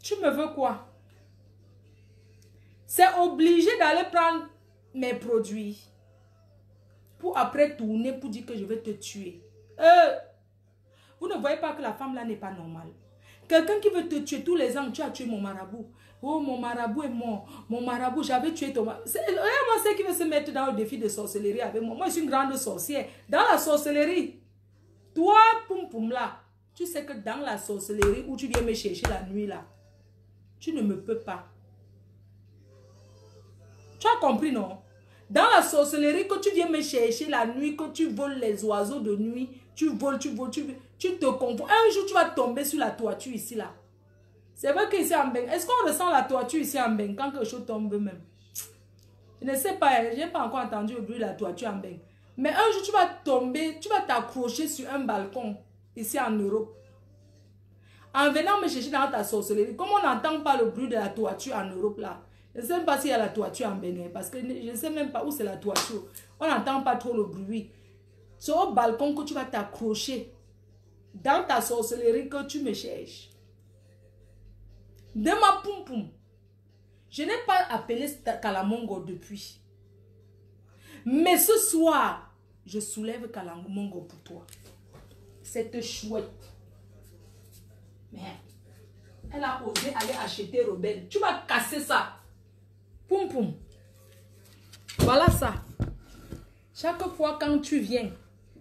Tu me veux quoi? C'est obligé d'aller prendre mes produits pour après tourner pour dire que je vais te tuer. Vous ne voyez pas que la femme là n'est pas normale. Quelqu'un qui veut te tuer tous les ans, tu as tué mon marabout. Oh, mon marabout est mort. Mon marabout, j'avais tué ton marabout. Moi, c'est qui veut se mettre dans le défi de sorcellerie avec moi. Moi, je suis une grande sorcière. Dans la sorcellerie, toi, Poum Poum là, tu sais que dans la sorcellerie où tu viens me chercher la nuit là, tu ne me peux pas. Tu as compris, non? Dans la sorcellerie, que tu viens me chercher la nuit, que tu voles les oiseaux de nuit, tu voles, tu te confonds. Un jour, tu vas tomber sur la toiture ici, là. C'est vrai qu'ici en Beng, est-ce qu'on ressent la toiture ici en Beng quand quelque chose tombe même? Je ne sais pas, je n'ai pas encore entendu le bruit de la toiture en Beng. Mais un jour, tu vas tomber, tu vas t'accrocher sur un balcon ici en Europe. En venant me chercher dans ta sorcellerie, comme on n'entend pas le bruit de la toiture en Europe, là. Je ne sais même pas s'il y a la toiture en Bénin, parce que je ne sais même pas où c'est la toiture. On n'entend pas trop le bruit. C'est au balcon que tu vas t'accrocher dans ta sorcellerie que tu me cherches. De ma Poum Poum. Je n'ai pas appelé Kalamongo depuis. Mais ce soir, je soulève Kalamongo pour toi. Cette chouette. Merde. Elle a osé aller acheter Rebelle. Tu vas casser ça. Poum Poum. Voilà ça. Chaque fois quand tu viens,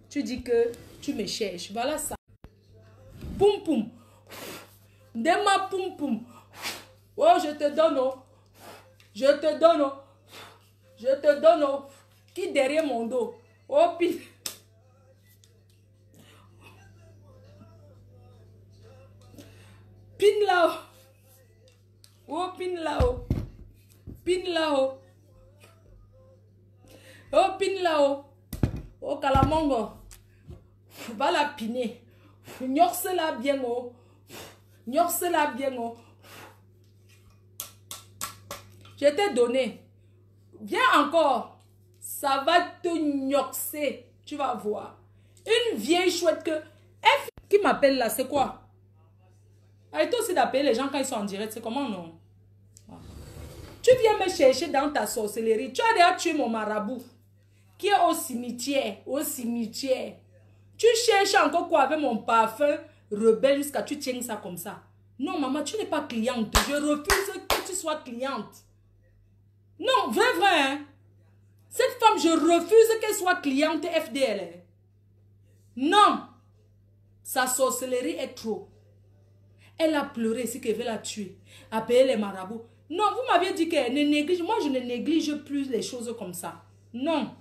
tu dis que tu me cherches. Voilà ça. Poum Poum. Dema Poum Poum. Oh, je te donne. Oh. Je te donne. Oh. Je te donne. Oh. Qui derrière mon dos? Oh, pin. Pin là-haut. Oh, pin là-haut. Pin là-haut. Oh, pin là-haut. Oh, Kalamongo. Va la piner. Nyorse-la bien, oh. Nyorse-la bien, oh. Je t'ai donné. Viens encore. Ça va te gnoxer. Tu vas voir. Une vieille chouette que... F qui m'appelle là, c'est quoi? Arrête aussi d'appeler les gens quand ils sont en direct. C'est comment, non? Tu viens me chercher dans ta sorcellerie. Tu as déjà tué mon marabout. Qui est au cimetière. Au cimetière. Tu cherches encore quoi avec mon parfum rebelle jusqu'à tu tiens ça comme ça. Non, maman, tu n'es pas cliente. Je refuse que tu sois cliente. Non, vrai, vrai. Hein? Cette femme, je refuse qu'elle soit cliente FDL. Non. Sa sorcellerie est trop. Elle a pleuré ici qu'elle veut la tuer. A payé les marabouts. Non, vous m'aviez dit qu'elle ne néglige. Moi, je ne néglige plus les choses comme ça. Non.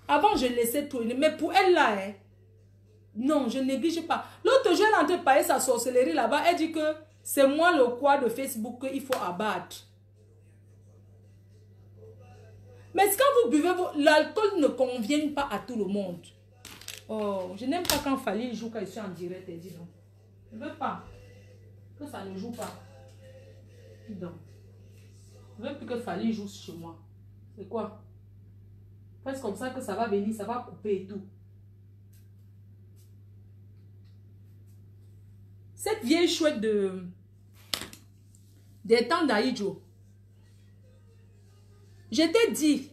Avant, je laissais tout. Mais pour elle là, hein, non, je ne néglige pas. L'autre jour, elle est en train de payer sa sorcellerie là-bas. Elle dit que c'est moi le quoi de Facebook qu'il faut abattre. Mais quand vous buvez, l'alcool ne convient pas à tout le monde. Oh, je n'aime pas quand Fali joue quand je suis en direct. Elle dit non. Je ne veux pas que ça ne joue pas. Non. Je ne veux plus que Fali joue chez moi. C'est quoi? C'est comme ça que ça va venir, ça va couper et tout. Cette vieille chouette des temps d'Aïdjo. Je t'ai dit,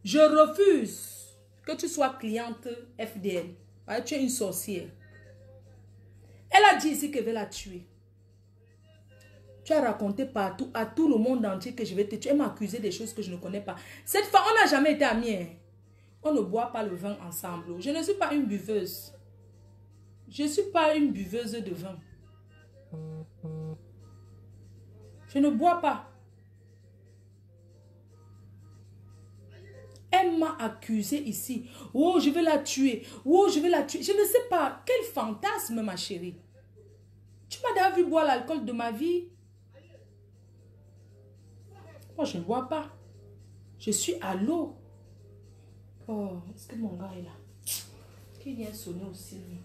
je refuse que tu sois cliente FDL. Tu es une sorcière. Elle a dit ici qu'elle veut la tuer. Tu as raconté partout, à tout le monde entier que je vais te tuer. Elle m'a accusé des choses que je ne connais pas. Cette femme, on n'a jamais été amis. Hein. On ne boit pas le vin ensemble. Je ne suis pas une buveuse. Je ne suis pas une buveuse de vin. Je ne bois pas. Elle m'a accusé ici. Oh, je vais la tuer. Oh, je vais la tuer. Je ne sais pas. Quel fantasme, ma chérie. Tu m'as déjà vu boire l'alcool de ma vie? Moi, je ne bois pas. Je suis à l'eau. Oh, est-ce que mon gars est là? Qui vient sonner aussi, lui?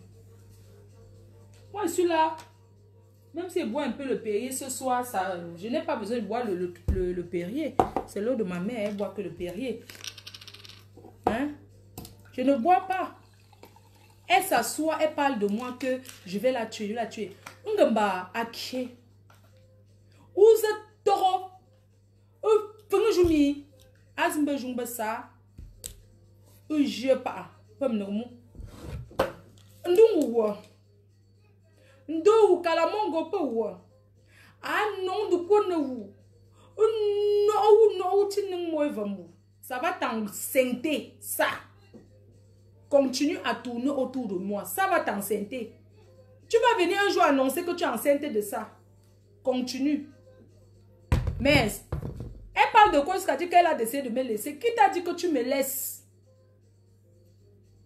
Moi, je suis là. Même si je bois un peu le Perrier ce soir, ça, je n'ai pas besoin de boire le Perrier. C'est l'eau de ma mère, elle boit que le Perrier. Hein? Je ne bois pas. Elle s'assoit, elle parle de moi que je vais la tuer, je vais la tuer. Ngamba aké. Ouze toro. Fengejumi. Azmbe jumba sa. Je pas. Comme nous. Ndungu. Ndou kalamongo pe wa. Non du kone wu. No tining moi vamu. Ça va t'enceinte, ça. Continue à tourner autour de moi. Ça va t'enceinte. Tu vas venir un jour annoncer que tu es enceinte de ça. Continue. Mais, elle parle de quoi jusqu'à dire qu'elle a décidé de me laisser. Qui t'a dit que tu me laisses?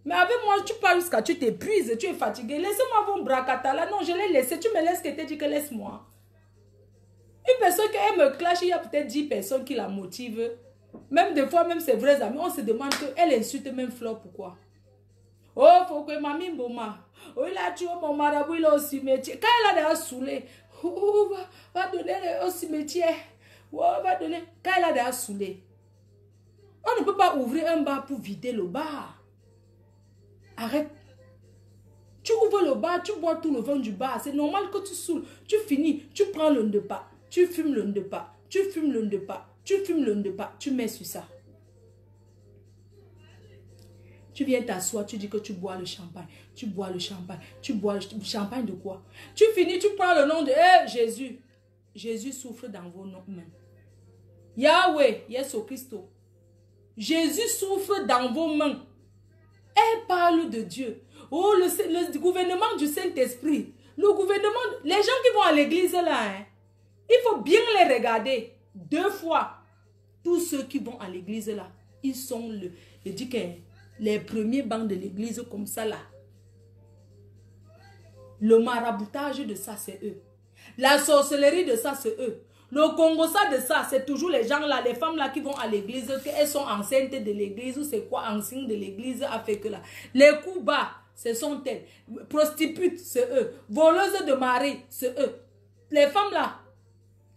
Mais avec moi, tu parles jusqu'à tu t'épuises, tu es fatigué. Laissez-moi mon bracata là. Non, je l'ai laissé. Tu me laisses que tu dit que laisse-moi. Une personne qui me clash, il y a peut-être 10 personnes qui la motivent. Même des fois, même ses vrais amis, on se demande qu'elle insulte même Flore, pourquoi? Oh, faut que mamie Mboma. Oh, il a tué mon marabout, il est au cimetière. Quand elle a déjà saoulé, oh, va donner au cimetière. Oh, va donner. Quand elle a déjà saoulé, on ne peut pas ouvrir un bar pour vider le bar. Arrête. Tu ouvres le bar, tu bois tout le vin du bar. C'est normal que tu saoules. Tu finis, tu prends le ndepa, tu fumes le ndepa, tu fumes le ndepa. Tu fumes le ndepa, tu mets sur ça. Tu viens t'asseoir, tu dis que tu bois le champagne. Tu bois le champagne. Tu bois le champagne de quoi? Tu finis, tu prends le nom de Jésus. Jésus souffre dans vos mains. Yahweh, Yesu Christo. Jésus souffre dans vos mains. Elle parle de Dieu. Oh, le gouvernement du Saint-Esprit. Le gouvernement, les gens qui vont à l'église là, hein, il faut bien les regarder. 2 fois. Tous ceux qui vont à l'église là, ils sont je dis que les premiers bancs de l'église comme ça là. Le maraboutage de ça, c'est eux. La sorcellerie de ça, c'est eux. Le Congo-ça de ça, c'est toujours les gens là, les femmes là qui vont à l'église, qu'elles sont enceintes de l'église ou c'est quoi, enceinte de l'église a fait que là. Les coups bas, ce sont elles. Prostituées, c'est eux. Voleuses de mari, c'est eux. Les femmes là,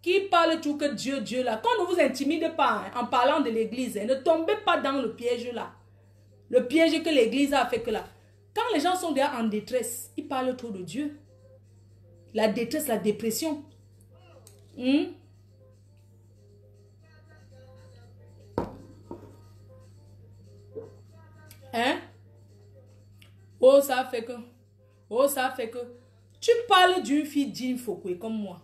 Qui parle tout que Dieu, Dieu là. Quand ne vous intimide pas hein, en parlant de l'église, hein, ne tombez pas dans le piège là. Le piège que l'église a fait que là. Quand les gens sont déjà en détresse, ils parlent trop de Dieu. La détresse, la dépression. Hein? Oh, ça fait que. Oh, ça fait que. Tu parles d'une fille digne, Fokwe, comme moi.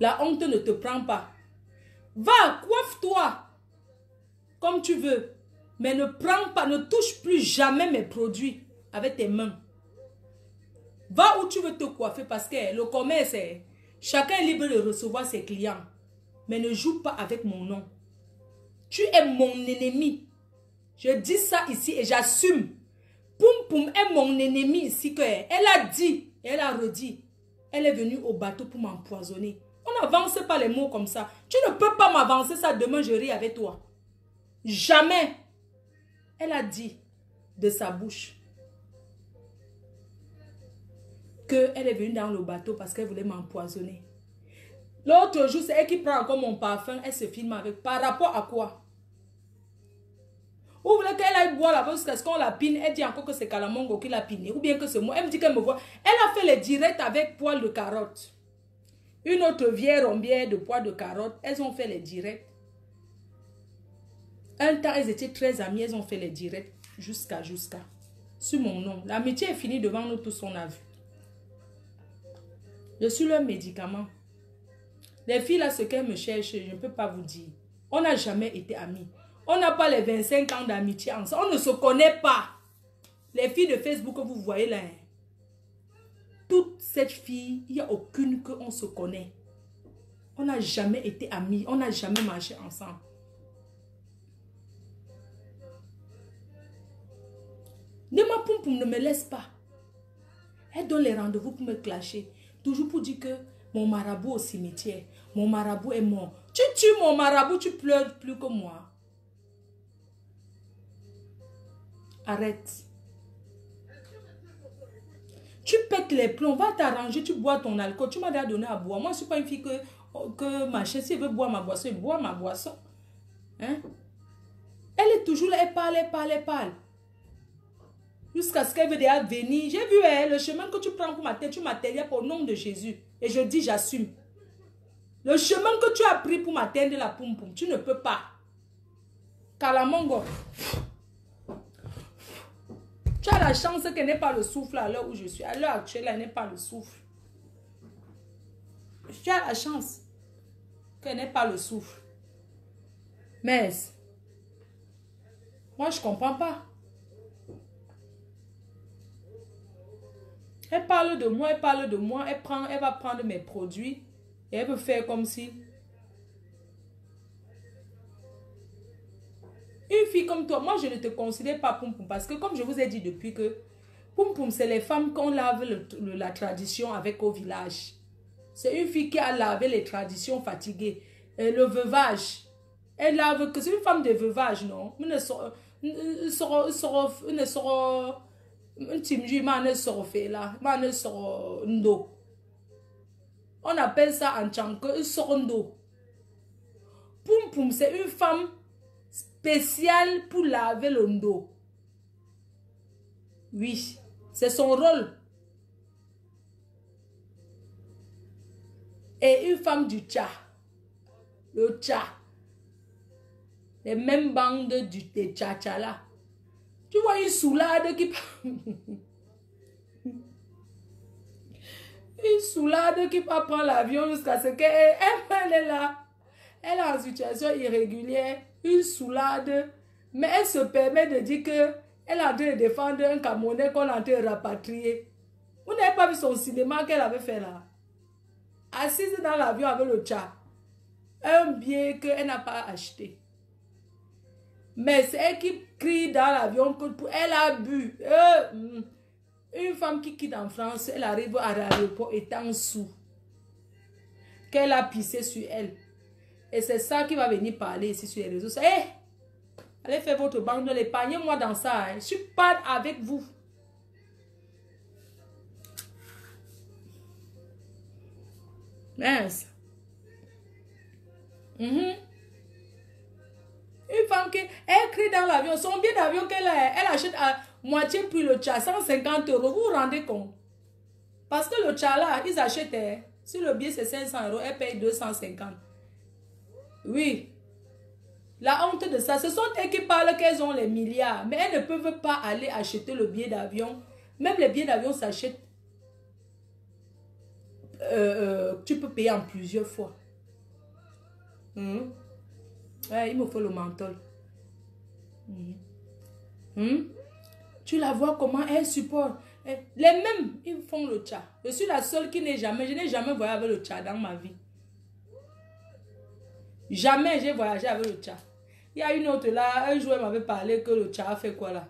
La honte ne te prend pas. Va, coiffe-toi. Comme tu veux. Mais ne prends pas, ne touche plus jamais mes produits avec tes mains. Va où tu veux te coiffer parce que le commerce, chacun est libre de recevoir ses clients. Mais ne joue pas avec mon nom. Tu es mon ennemi. Je dis ça ici et j'assume. Poum Poum est mon ennemi ici. Elle a dit et elle a redit. Elle est venue au bateau pour m'empoisonner. On n'avance pas les mots comme ça. Tu ne peux pas m'avancer ça. Demain, je ris avec toi. Jamais. Elle a dit de sa bouche qu'elle est venue dans le bateau parce qu'elle voulait m'empoisonner. L'autre jour, c'est elle qui prend encore mon parfum. Elle se filme avec. Par rapport à quoi? Ou vous voulez qu'elle aille boire là-bas jusqu'à ce qu'on la pine. Elle dit encore que c'est Kalamongo qui l'a piné. Ou bien que c'est moi. Elle me dit qu'elle me voit. Elle a fait les directs avec poil de carotte. Une autre vieille rombière de poil de carotte. Elles ont fait les directs. Un temps, elles étaient très amies. Elles ont fait les directs jusqu'à. Sur mon nom. L'amitié est finie devant nous tous, on a vu. Je suis leur médicament. Les filles là, ce qu'elles me cherchent, je ne peux pas vous dire. On n'a jamais été amis. On n'a pas les 25 ans d'amitié ensemble. On ne se connaît pas. Les filles de Facebook que vous voyez là. Toutes ces filles, il n'y a aucune qu'on se connaît. On n'a jamais été amis. On n'a jamais marché ensemble. Nema Poum Poum ne me laisse pas. Elle donne les rendez-vous pour me clasher. Toujours pour dire que mon marabout au cimetière. Mon marabout est mort. Tu tues mon marabout, tu pleures plus que moi. Arrête. Tu pètes les plombs, va t'arranger, tu bois ton alcool. Tu m'as déjà donné à boire. Moi, je ne suis pas une fille que ma chérie, si elle veut boire ma boisson, elle boit ma boisson. Hein? Elle est toujours là, elle parle. Jusqu'à ce qu'elle veut déjà venir. J'ai vu le chemin que tu prends pour ma tête, tu m'atteindrais au nom de Jésus. Et je dis, j'assume. Le chemin que tu as pris pour m'atteindre la Poum Poum, tu ne peux pas. Kalamongo. Tu as la chance qu'elle n'ait pas le souffle à l'heure où je suis. À l'heure actuelle, elle n'est pas le souffle. Tu as la chance qu'elle n'ait pas le souffle. Mais, moi, je ne comprends pas. Elle parle de moi, elle va prendre mes produits et elle veut faire comme si. Une fille comme toi, moi je ne te considère pas Poum Poum parce que comme je vous ai dit depuis que Poum Poum c'est les femmes qu'on lave la tradition avec au village. C'est une fille qui a lavé les traditions fatiguées. Le veuvage. Elle lave que c'est une femme de veuvage, non? On appelle ça en tchanke sorondo. Poum Poum, c'est une femme spéciale pour laver le dos. Oui, c'est son rôle. Et une femme du Tcha. Le Tcha. Les mêmes bandes des Tcha là. Tu vois une soulade qui... Une soulade qui va prendre l'avion jusqu'à ce qu'elle est là. Elle est en situation irrégulière. Une soulade. Mais elle se permet de dire que elle est en train de défendre un Camerounais qu'on est en train de rapatrier. Vous n'avez pas vu son cinéma qu'elle avait fait là. Assise dans l'avion avec le Tcha. Un billet qu'elle n'a pas acheté. Mais c'est elle qui crie dans l'avion que elle a bu. Une femme qui quitte en France, elle arrive à l'aéroport étant sous. Qu'elle a pissé sur elle. Et c'est ça qui va venir parler ici sur les réseaux. Allez faire votre bande, épargnez-moi dans ça. Hein. Je suis pas avec vous. Mince. Une femme qui écrit dans l'avion, son billet d'avion qu'elle a, elle achète à moitié prix le tcha, 150 euros. Vous vous rendez compte? Parce que le tcha là, ils achètent, si le billet c'est 500 euros, elle paye 250. Oui. La honte de ça, ce sont elles qui parlent qu'elles ont les milliards, mais elles ne peuvent pas aller acheter le billet d'avion. Même les billets d'avion s'achètent. Tu peux payer en plusieurs fois. Ouais, il me faut le menthol. Tu la vois comment elle supporte. Les mêmes, ils font le tcha. Je suis la seule qui je n'ai jamais voyagé avec le tcha dans ma vie. Jamais j'ai voyagé avec le tcha. Il y a une autre là, un jour elle m'avait parlé que le tcha a fait quoi là.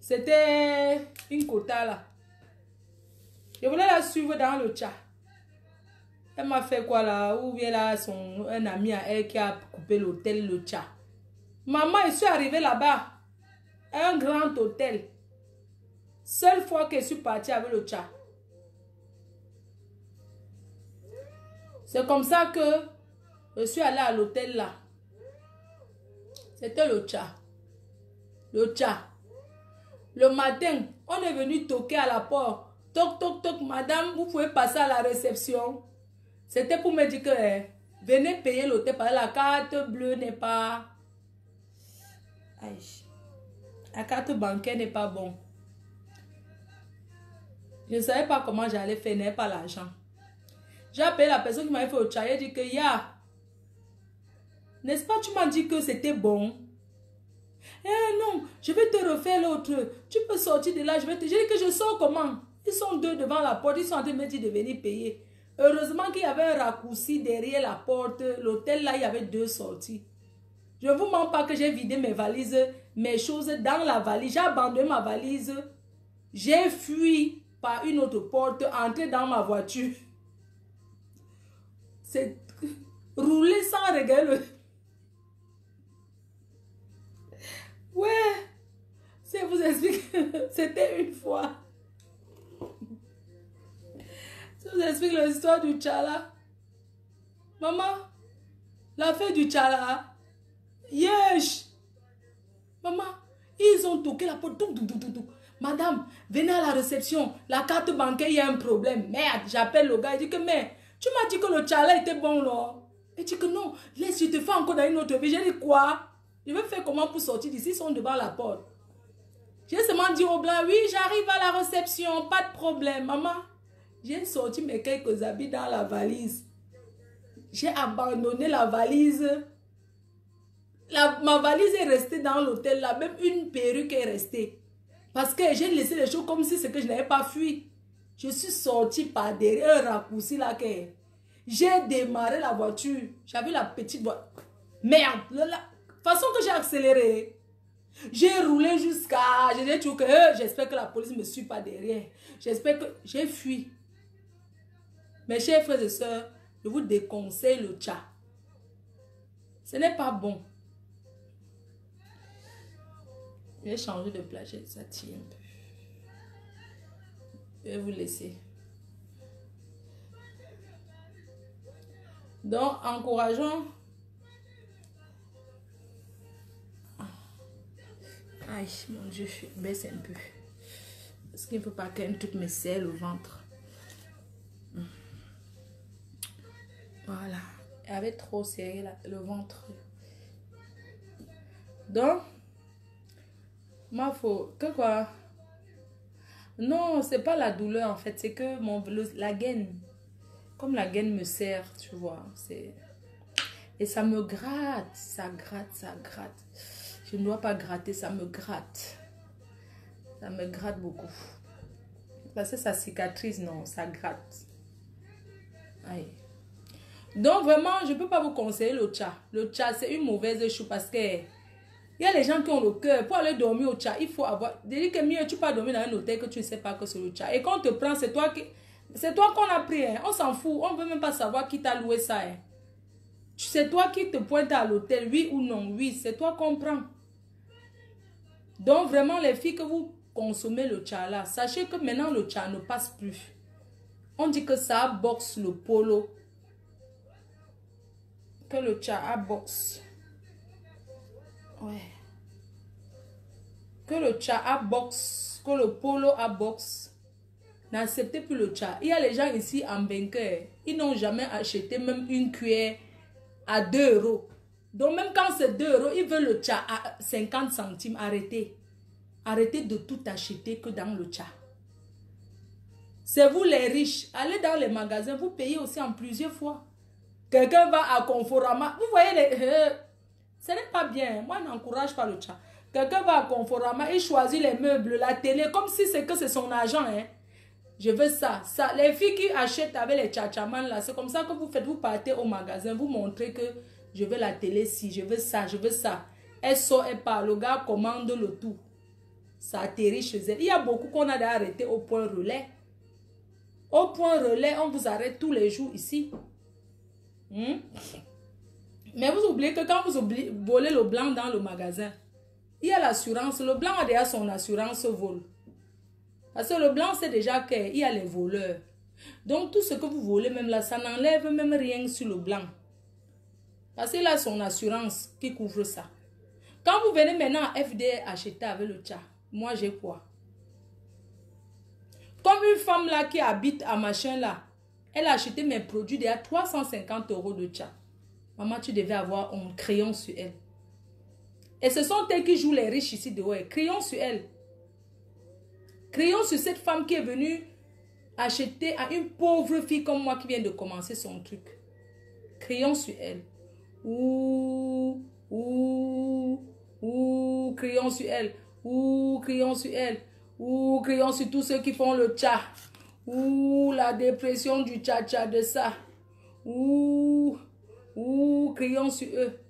C'était une quota là. Je voulais la suivre dans le tcha. Elle m'a fait quoi là, ou bien là, un ami à elle qui a coupé l'hôtel, le tcha. Maman, je suis arrivée là-bas. Un grand hôtel. Seule fois que je suis partie avec le tcha. C'est comme ça que je suis allée à l'hôtel là. C'était le tcha. Le tcha. Le matin, on est venu toquer à la porte. Toc, toc, toc, madame, vous pouvez passer à la réception. C'était pour me dire que venez payer l'hôtel parce que la carte bleue n'est pas... Aïe. La carte bancaire n'est pas bon. Je ne savais pas comment j'allais faire, n'avais pas l'argent. J'ai appelé la personne qui m'avait fait au tcha. Elle dit que n'est-ce pas, tu m'as dit que c'était bon. Non, je vais te refaire l'autre. Tu peux sortir de là, je vais te... J'ai dit que je sors comment? Ils sont deux devant la porte, ils sont en train de me dire de venir payer. Heureusement qu'il y avait un raccourci derrière la porte. L'hôtel là, il y avait deux sorties. Je ne vous mens pas que j'ai vidé mes valises, mes choses dans la valise. J'ai abandonné ma valise. J'ai fui par une autre porte, entré dans ma voiture. C'est rouler sans regarder. Ouais, si je vous explique, c'était une fois. Si je vous explique l'histoire du tchala. Maman, la fête du tchala. Yesh. Maman, ils ont toqué la porte. Madame, venez à la réception. La carte bancaire, il y a un problème. Merde, j'appelle le gars. Il dit que, mais, tu m'as dit que le tchala était bon, non? Il dit que non, laisse, je te fais encore dans une autre vie. J'ai dit quoi? Je vais faire comment pour sortir d'ici? Ils sont devant la porte. J'ai seulement dit au blanc, oui, j'arrive à la réception, pas de problème. Maman, j'ai sorti mes quelques habits dans la valise. J'ai abandonné la valise. Ma valise est restée dans l'hôtel là. Même une perruque est restée. Parce que j'ai laissé les choses comme si c'est que je n'avais pas fui. Je suis sortie par derrière un raccourci là. J'ai démarré la voiture. J'avais la petite voiture. Merde. La façon que j'ai accéléré. J'ai roulé jusqu'à... J'ai dit que j'espère que la police ne me suit pas derrière. J'espère que... J'ai fui. Mes chers frères et sœurs, je vous déconseille le tcha. Ce n'est pas bon. Je vais changer de plage, ça tire un peu. Je vais vous laisser. Donc, encourageons. Aïe, mon Dieu, je baisse un peu. Parce qu'il ne faut pas qu'un truc me serre le ventre. Voilà. Elle avait trop serré le ventre. Donc, moi, faut... Que quoi? Non, c'est pas la douleur en fait. C'est que la gaine. Comme la gaine me serre, tu vois. Et ça me gratte. Ça gratte, ça gratte. Je ne dois pas gratter, ça me gratte. Ça me gratte beaucoup. Parce que ça cicatrise, non, ça gratte. Aïe. Donc vraiment, je ne peux pas vous conseiller le tcha. Le tcha, c'est une mauvaise chose parce que il y a les gens qui ont le cœur. Pour aller dormir au tcha, il faut avoir... Dire que mieux, tu peux pas dormir dans un hôtel que tu ne sais pas que c'est le tcha. Et quand on te prend, c'est toi qu'on a pris. Hein. On s'en fout. On ne veut même pas savoir qui t'a loué ça. Hein. C'est toi qui te pointe à l'hôtel, oui ou non. Oui, c'est toi qu'on prend. Donc vraiment, les filles que vous consommez le tcha là, sachez que maintenant le tcha ne passe plus. On dit que ça boxe le polo. Que le tcha boxe. Ouais. Que le tcha boxe. Que le polo boxe. N'acceptez plus le tcha. Il y a les gens ici en Benker. Ils n'ont jamais acheté même une cuillère à 2 €. Donc même quand c'est 2 €, ils veulent le tcha à 50 centimes. Arrêtez. Arrêtez de tout acheter que dans le tcha. C'est vous les riches. Allez dans les magasins, vous payez aussi en plusieurs fois. Quelqu'un va à Conforama. Vous voyez, ce n'est pas bien. Moi, je n'encourage pas le tcha. Quelqu'un va à Conforama et choisit les meubles, la télé, comme si c'est que c'est son argent. Hein. Je veux ça. Les filles qui achètent avec les tchatchaman là, c'est comme ça que vous faites. Vous partez au magasin, vous montrez que je veux la télé si, je veux ça, je veux ça. Elle sort, elle part. Le gars commande le tout. Ça atterrit chez elle. Il y a beaucoup qu'on a arrêté au point relais. Au point relais, on vous arrête tous les jours ici. Mais vous oubliez que quand vous volez le blanc dans le magasin, il y a l'assurance. Le blanc a déjà son assurance vol. Parce que le blanc, c'est déjà qu'il y a les voleurs. Donc, tout ce que vous volez, même là, ça n'enlève même rien sur le blanc. Parce qu'il a son assurance qui couvre ça. Quand vous venez maintenant à FD acheter avec le tcha, moi, j'ai quoi? Comme une femme là qui habite à machin là, elle a acheté mes produits à 350 € de tcha. Maman, tu devais avoir un crayon sur elle. Et ce sont elles qui jouent les riches ici dehors. Crayon sur elle. Crayon sur cette femme qui est venue acheter à une pauvre fille comme moi qui vient de commencer son truc. Crayon sur elle. Ouh, crayon sur elle. Ouh, crayon sur elle. Ouh, crayon sur tous ceux qui font le tcha. Ouh, la dépression du tcha-tcha de ça. Ouh, crayon sur eux.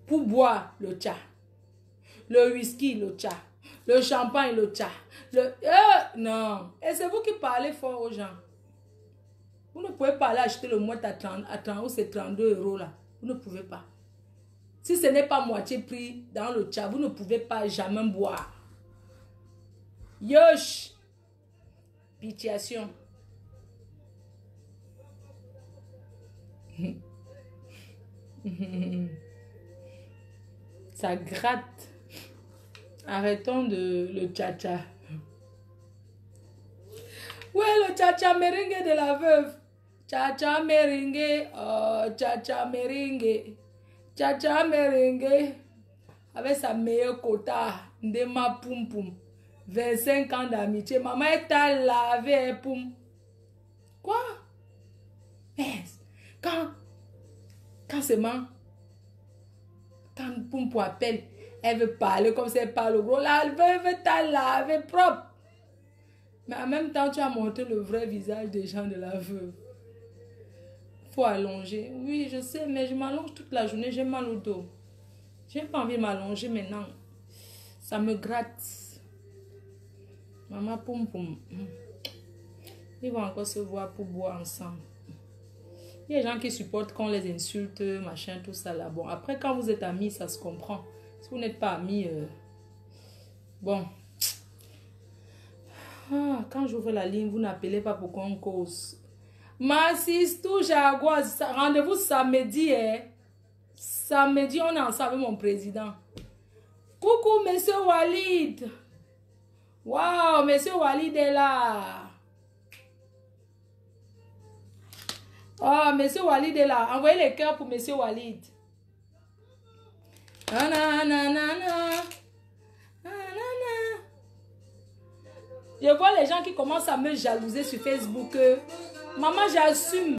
Pour boire le tcha. Le whisky, le tcha. Le champagne, le tcha. Non. Et c'est vous qui parlez fort aux gens. Vous ne pouvez pas aller acheter le mouette à 30 ou c'est 32 € là. Vous ne pouvez pas. Si ce n'est pas moitié prix dans le tcha, vous ne pouvez pas jamais boire. Yosh. Pitiation. Ça gratte. Arrêtons le tcha-tcha. Ouais, le tcha-tcha meringue de la veuve. Tcha-tcha meringue. Oh, tcha-tcha meringue. Tcha-tcha meringue. Avec sa meilleure quota. Ndema poum poum. 25 ans d'amitié. Maman est à laver poum. Quoi? Mais quand seulement quand poum poum appelle, elle veut parler comme si elle parle au gros. Là, elle veut ta laver propre. Mais en même temps, tu as montré le vrai visage des gens de la veuve. Faut allonger. Oui, je sais, mais je m'allonge toute la journée. J'ai mal au dos. J'ai pas envie de m'allonger maintenant. Ça me gratte. Maman, poum poum. Ils vont encore se voir pour boire ensemble. Il y a des gens qui supportent qu'on les insulte, machin, tout ça là. Bon, après, quand vous êtes amis, ça se comprend. Si vous n'êtes pas amis, bon. Ah, quand j'ouvre la ligne, vous n'appelez pas pour qu'on cause. Massistou Jaguar, rendez-vous samedi, hein. Samedi, on est ensemble avec mon président. Coucou, monsieur Walid. Waouh, monsieur Walid est là. Oh, monsieur Walid est là. Envoyez les cœurs pour monsieur Walid. Je vois les gens qui commencent à me jalouser sur Facebook. Maman, j'assume.